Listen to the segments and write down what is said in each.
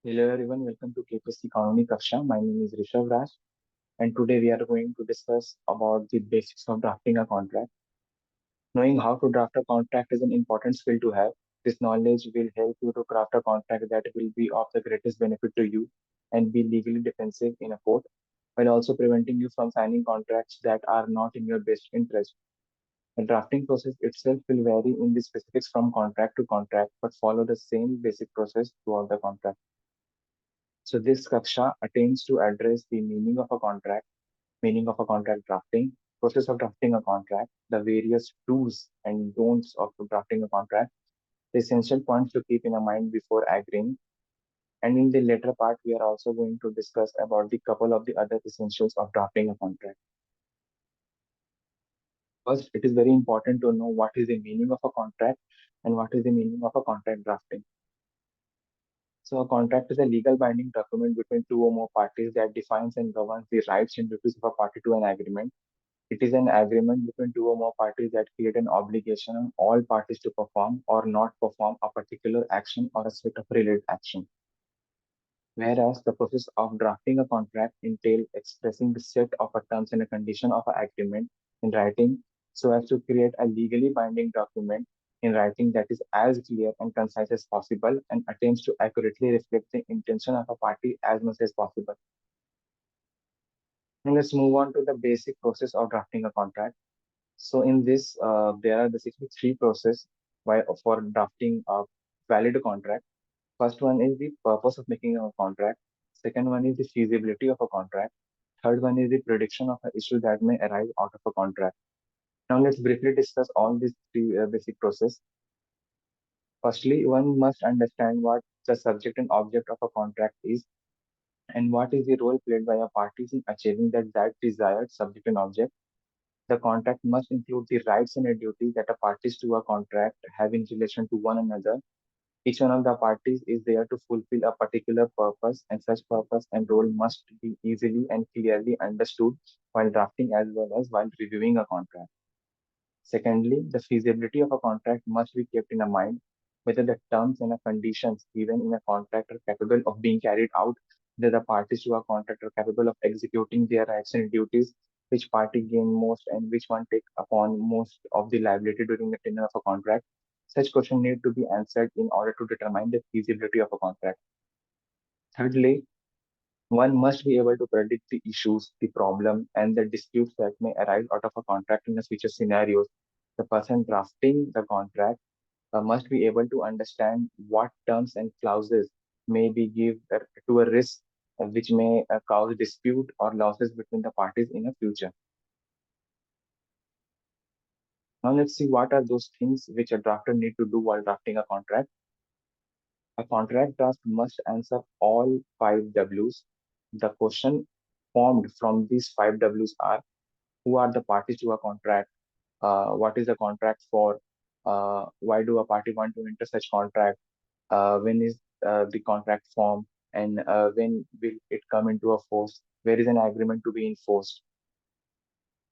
Hello everyone, welcome to KPS Kanooni Kaksha. My name is Rishabh Raj, and today we are going to discuss about the basics of drafting a contract. Knowing how to draft a contract is an important skill to have. This knowledge will help you to craft a contract that will be of the greatest benefit to you and be legally defensive in a court, while also preventing you from signing contracts that are not in your best interest. The drafting process itself will vary in the specifics from contract to contract, but follow the same basic process throughout the contract. So this Kaksha attains to address the meaning of a contract drafting, process of drafting a contract, the various do's and don'ts of drafting a contract, the essential points to keep in mind before agreeing. And in the later part, we are also going to discuss about the couple of the other essentials of drafting a contract. First, it is very important to know what is the meaning of a contract and what is the meaning of a contract drafting. So a contract is a legal binding document between two or more parties that defines and governs the rights and duties of a party to an agreement. It is an agreement between two or more parties that create an obligation on all parties to perform or not perform a particular action or a set of related action. Whereas the process of drafting a contract entails expressing the set of a terms and a condition of an agreement in writing so as to create a legally binding document in writing that is as clear and concise as possible and attempts to accurately reflect the intention of a party as much as possible. Now let's move on to the basic process of drafting a contract. So in this, there are basically three process for drafting a valid contract. First one is the purpose of making a contract. Second one is the feasibility of a contract. Third one is the prediction of an issue that may arise out of a contract. Now let's briefly discuss all these three basic process. Firstly, one must understand what the subject and object of a contract is and what is the role played by a parties in achieving that desired subject and object. The contract must include the rights and the duties that the parties to a contract have in relation to one another. Each one of the parties is there to fulfill a particular purpose, and such purpose and role must be easily and clearly understood while drafting as well as while reviewing a contract. Secondly, the feasibility of a contract must be kept in mind whether the terms and the conditions given in a contract are capable of being carried out, whether the parties to a contract are capable of executing their rights and duties, which party gain most and which one take upon most of the liability during the tenure of a contract. Such questions need to be answered in order to determine the feasibility of a contract. Thirdly, one must be able to predict the issues, the problem, and the disputes that may arise out of a contract in the future scenarios. The person drafting the contract must be able to understand what terms and clauses may be give to a risk which may cause dispute or losses between the parties in the future. Now let's see what are those things which a drafter need to do while drafting a contract. A contract draft must answer all five W's. The question formed from these five W's are: who are the parties to a contract? What is the contract for? Why do a party want to enter such contract? When is the contract formed? And when will it come into a force? Where is an agreement to be enforced?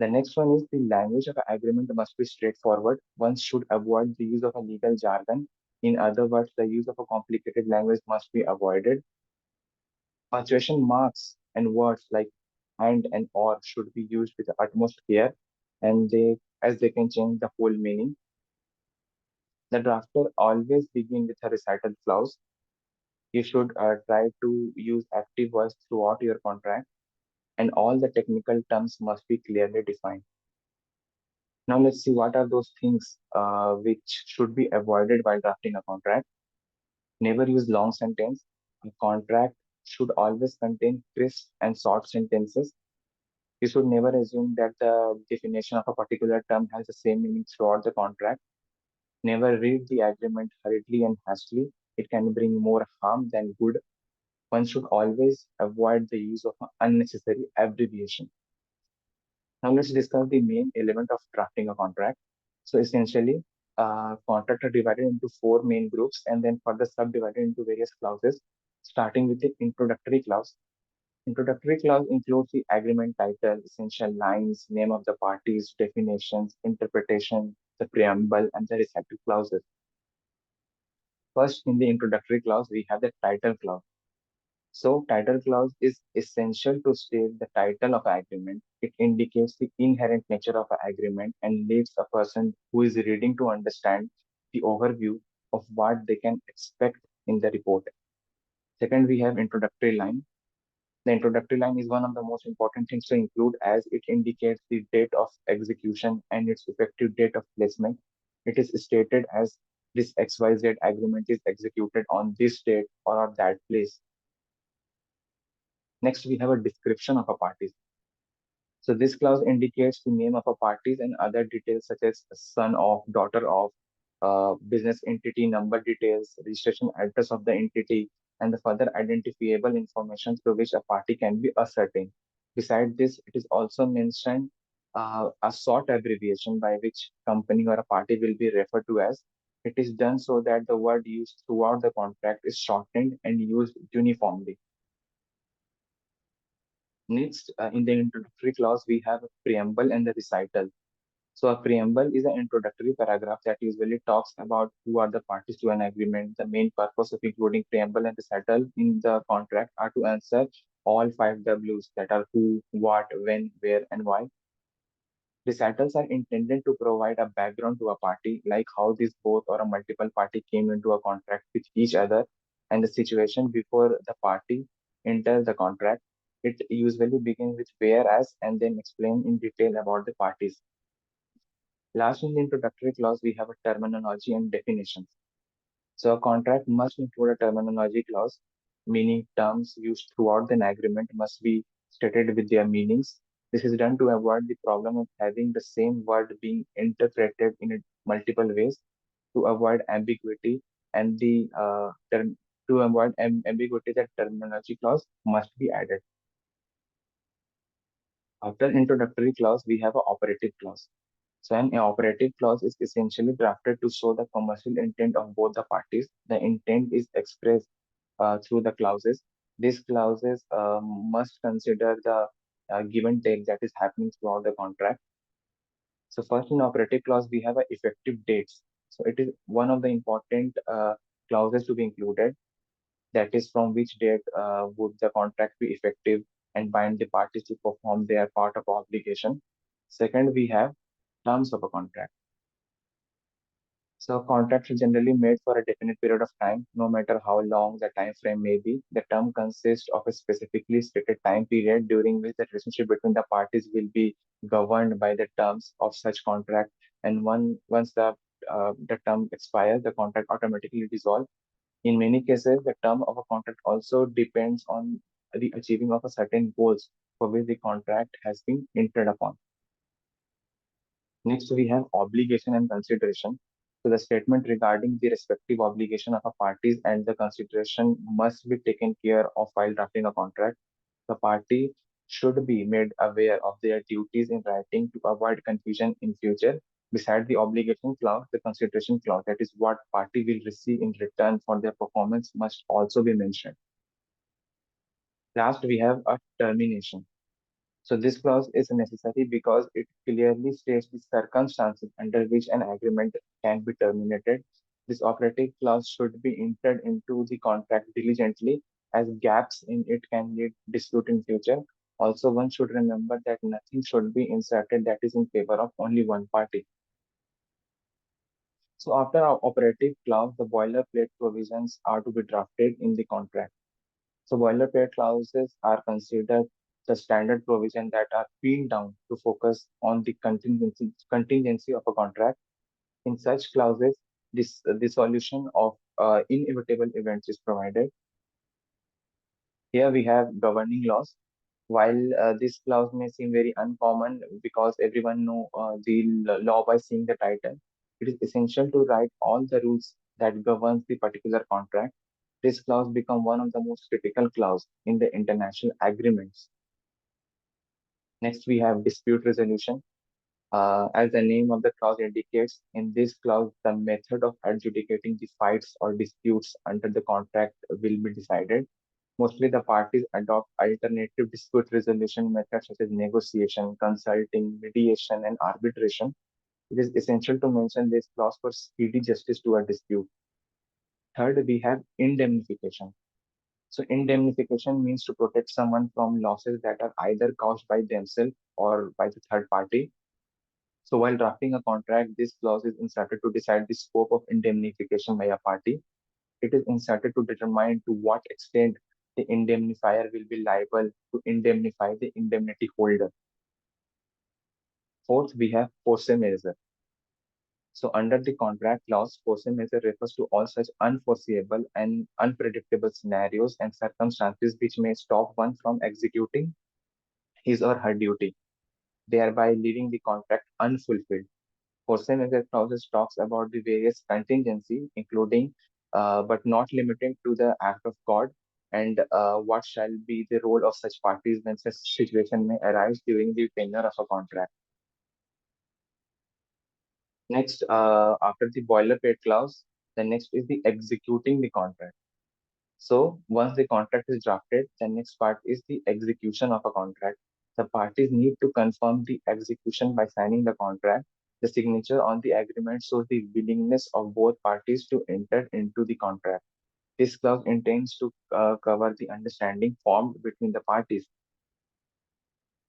The next one is the language of an agreement must be straightforward. One should avoid the use of a legal jargon. In other words, the use of a complicated language must be avoided. Punctuation marks and words like and or should be used with the utmost care, and they can change the whole meaning. The drafter always begin with a recital clause. You should try to use active voice throughout your contract, and all the technical terms must be clearly defined. Now let's see what are those things which should be avoided while drafting a contract. Never use long sentence. A contract should always contain crisp and short sentences. You should never assume that the definition of a particular term has the same meaning throughout the contract. Never read the agreement hurriedly and hastily. It can bring more harm than good. One should always avoid the use of unnecessary abbreviation. Now let's discuss the main element of drafting a contract. So essentially, contracts are divided into four main groups and then further subdivided into various clauses, starting with the introductory clause. Introductory clause includes the agreement title, essential lines, name of the parties, definitions, interpretation, the preamble, and the recital clauses. First, in the introductory clause, we have the title clause. So, title clause is essential to state the title of an agreement. It indicates the inherent nature of an agreement and leaves a person who is reading to understand the overview of what they can expect in the report. Second, we have introductory line. The introductory line is one of the most important things to include as it indicates the date of execution and its effective date of placement. It is stated as this XYZ agreement is executed on this date or on that place. Next, we have a description of a party. So this clause indicates the name of a parties and other details such as son of, daughter of, business entity number details, registration address of the entity, and the further identifiable information through which a party can be ascertained. Besides this, it is also mentioned a short abbreviation by which company or a party will be referred to as. It is done so that the word used throughout the contract is shortened and used uniformly. Next, in the introductory clause, we have a preamble and the recital. So a preamble is an introductory paragraph that usually talks about who are the parties to an agreement. The main purpose of including preamble and recital in the contract are to answer all five W's that are who, what, when, where, and why. Recitals are intended to provide a background to a party, like how this both or a multiple party came into a contract with each other and the situation before the party enters the contract. It usually begins with whereas and then explain in detail about the parties. Last, in the introductory clause, we have a terminology and definitions. So a contract must include a terminology clause, meaning terms used throughout an agreement must be stated with their meanings. This is done to avoid the problem of having the same word being interpreted in multiple ways, to avoid ambiguity and the to avoid ambiguity, that terminology clause must be added. After introductory clause, we have an operative clause. So an operative clause is essentially drafted to show the commercial intent of both the parties. The intent is expressed through the clauses. These clauses must consider the give and take that is happening throughout the contract. So first in operative clause, we have a effective dates. So it is one of the important clauses to be included. That is from which date would the contract be effective and bind the parties to perform their part of obligation. Second, we have terms of a contract. So contracts are generally made for a definite period of time, no matter how long the time frame may be. The term consists of a specifically stated time period during which the relationship between the parties will be governed by the terms of such contract. And once the term expires, the contract automatically dissolves. In many cases, the term of a contract also depends on the achieving of a certain goals for which the contract has been entered upon. Next, we have obligation and consideration. So the statement regarding the respective obligation of a parties and the consideration must be taken care of while drafting a contract. The party should be made aware of their duties in writing to avoid confusion in future. Beside the obligation clause, the consideration clause, that is what party will receive in return for their performance, must also be mentioned. Last, we have a termination. So this clause is necessary because it clearly states the circumstances under which an agreement can be terminated. This operative clause should be entered into the contract diligently, as gaps in it can lead dispute in future. Also, one should remember that nothing should be inserted that is in favor of only one party. So after our operative clause, the boilerplate provisions are to be drafted in the contract. So boilerplate clauses are considered the standard provision that are pinned down to focus on the contingency of a contract. In such clauses, the solution of inevitable events is provided. Here we have governing laws. While this clause may seem very uncommon because everyone know the law by seeing the title, it is essential to write all the rules that governs the particular contract. This clause become one of the most critical clause in the international agreements. Next, we have dispute resolution. As the name of the clause indicates, in this clause, the method of adjudicating the fights or disputes under the contract will be decided. Mostly, the parties adopt alternative dispute resolution methods such as negotiation, consulting, mediation, and arbitration. It is essential to mention this clause for speedy justice to a dispute. Third, we have indemnification. So indemnification means to protect someone from losses that are either caused by themselves or by the third party. So while drafting a contract, this clause is inserted to decide the scope of indemnification by a party. It is inserted to determine to what extent the indemnifier will be liable to indemnify the indemnity holder. Fourth, we have force majeure. So under the contract clause, force majeure refers to all such unforeseeable and unpredictable scenarios and circumstances which may stop one from executing his or her duty, thereby leaving the contract unfulfilled. Force majeure clauses talks about the various contingency, including but not limited to the act of God, and what shall be the role of such parties when such situation may arise during the tenure of a contract. Next, after the boilerplate clause, the next is the executing the contract. So once the contract is drafted, the next part is the execution of a contract. The parties need to confirm the execution by signing the contract. The signature on the agreement shows the willingness of both parties to enter into the contract. This clause intends to cover the understanding formed between the parties.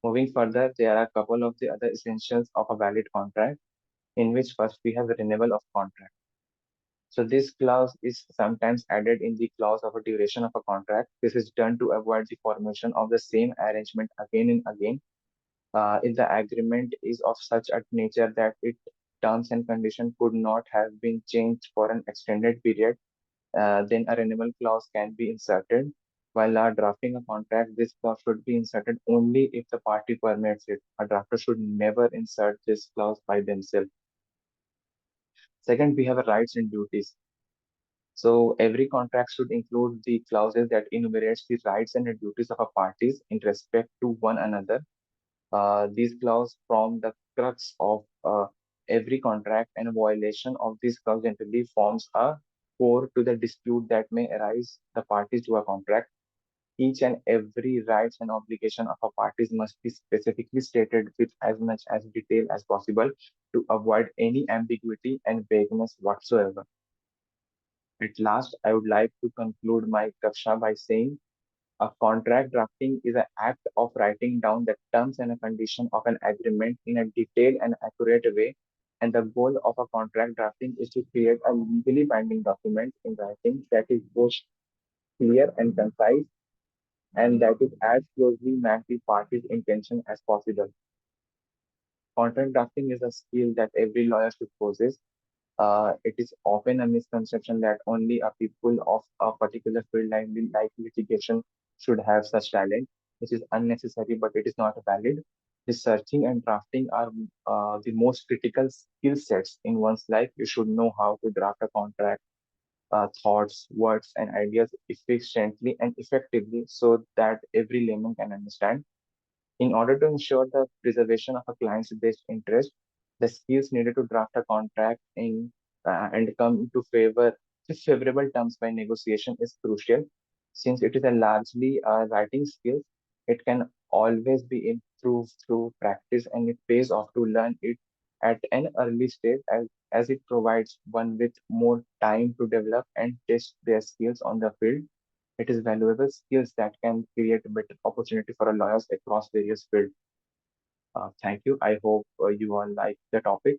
Moving further, there are a couple of the other essentials of a valid contract, in which first we have the renewal of contract. So this clause is sometimes added in the clause of a duration of a contract. This is done to avoid the formation of the same arrangement again and again. If the agreement is of such a nature that its terms and conditions could not have been changed for an extended period, then a renewal clause can be inserted. While drafting a contract, this clause should be inserted only if the party permits it. A drafter should never insert this clause by themselves. Second, we have rights and duties. So every contract should include the clauses that enumerates the rights and the duties of a parties in respect to one another. These clauses form the crux of every contract, and a violation of this clause generally forms a core to the dispute that may arise the parties to a contract. Each and every rights and obligation of a parties must be specifically stated with as much as detail as possible to avoid any ambiguity and vagueness whatsoever. At last, I would like to conclude my Kaksha by saying a contract drafting is an act of writing down the terms and conditions of an agreement in a detailed and accurate way. And the goal of a contract drafting is to create a legally binding document in writing that is both clear and concise, and that is as closely match the parties' intention as possible. Contract drafting is a skill that every lawyer should possess. It is often a misconception that only a people of a particular field like litigation should have such talent, which is unnecessary, but it is not valid. Researching and drafting are the most critical skill sets in one's life. You should know how to draft a contract, thoughts, words, and ideas efficiently and effectively so that every layman can understand. In order to ensure the preservation of a client's best interest, the skills needed to draft a contract in and come into favorable terms by negotiation is crucial. Since it is a largely writing skill, it can always be improved through practice, and it pays off to learn it at an early stage as it provides one with more time to develop and test their skills on the field. It is valuable skills that can create a better opportunity for a lawyers across various fields. Thank you. I hope you all like the topic.